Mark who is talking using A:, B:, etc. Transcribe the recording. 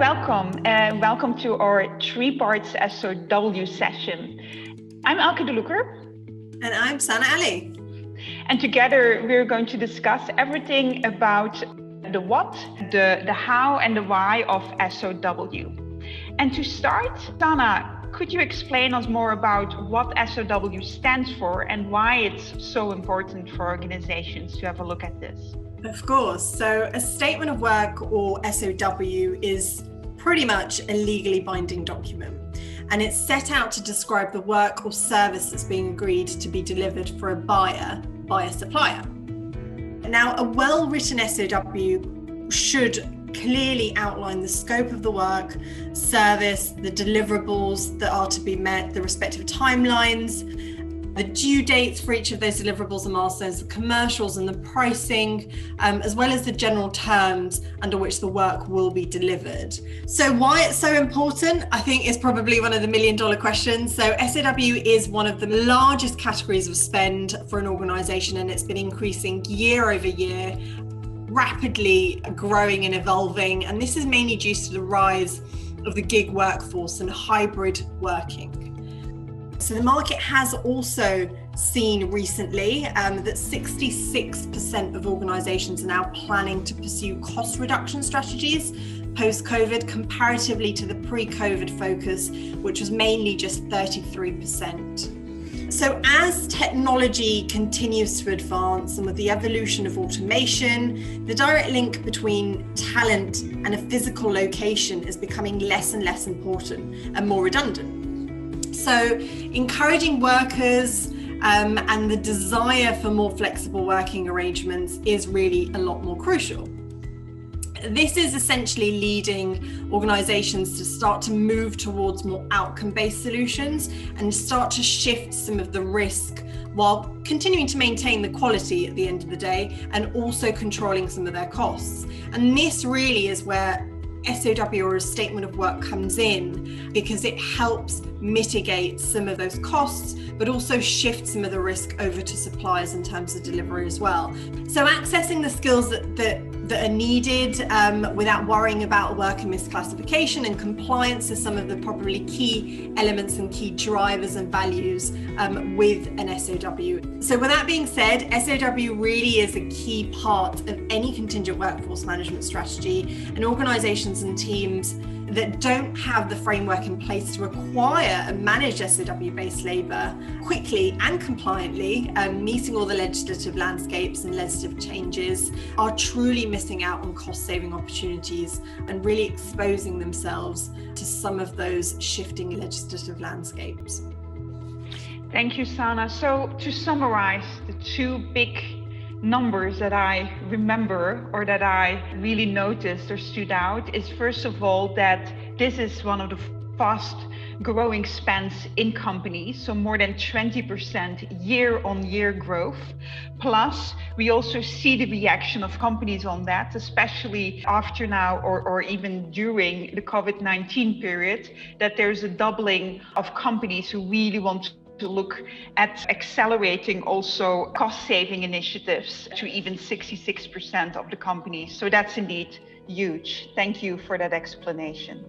A: Welcome to our three-part SoW session. I'm Elke De Loecker.
B: And I'm Sana Ali.
A: And together we're going to discuss everything about the what, the how and the why of SoW. And to start, Sana, could you explain us more about what SoW stands for and why it's so important for organizations to have a look at this?
B: Of course. So a statement of work, or SOW, is pretty much a legally binding document. And it's set out to describe the work or service that's being agreed to be delivered for a buyer by a supplier. Now, a well-written SOW should clearly outline the scope of the work, service, the deliverables that are to be met, the respective timelines, the due dates for each of those deliverables and milestones, the commercials and the pricing, as well as the general terms under which the work will be delivered. So why it's so important, I think, is probably one of the million-dollar questions. So SOW is one of the largest categories of spend for an organization, and it's been increasing year over year, rapidly growing and evolving. And this is mainly due to the rise of the gig workforce and hybrid working. So the market has also seen recently that 66% of organisations are now planning to pursue cost reduction strategies post-COVID, comparatively to the pre-COVID focus, which was mainly just 33%. So as technology continues to advance, and with the evolution of automation, the direct link between talent and a physical location is becoming less and less important and more redundant. So encouraging workers and the desire for more flexible working arrangements is really a lot more crucial. This is essentially leading organizations to start to move towards more outcome-based solutions and start to shift some of the risk while continuing to maintain the quality at the end of the day and also controlling some of their costs. And this really is where SOW, or a statement of work, comes in, because it helps mitigate some of those costs, but also shift some of the risk over to suppliers in terms of delivery as well. So accessing the skills that are needed without worrying about worker misclassification and compliance is some of the probably key elements and key drivers and values with an SOW. So with that being said, SOW really is a key part of any contingent workforce management strategy, and organizations and teams that don't have the framework in place to acquire and manage SOW-based labour quickly and compliantly, meeting all the legislative landscapes and legislative changes, are truly missing out on cost-saving opportunities and really exposing themselves to some of those shifting legislative landscapes.
A: Thank you, Sana. So to summarize, the two big numbers that I remember, or that I really noticed or stood out, is first of all that this is one of the fast growing spends in companies, so more than 20% year-on-year growth. Plus, we also see the reaction of companies on that, especially after now or even during the COVID-19 period, that there's a doubling of companies who really want to look at accelerating also cost-saving initiatives to even 66% of the companies. So that's indeed huge. Thank you for that explanation.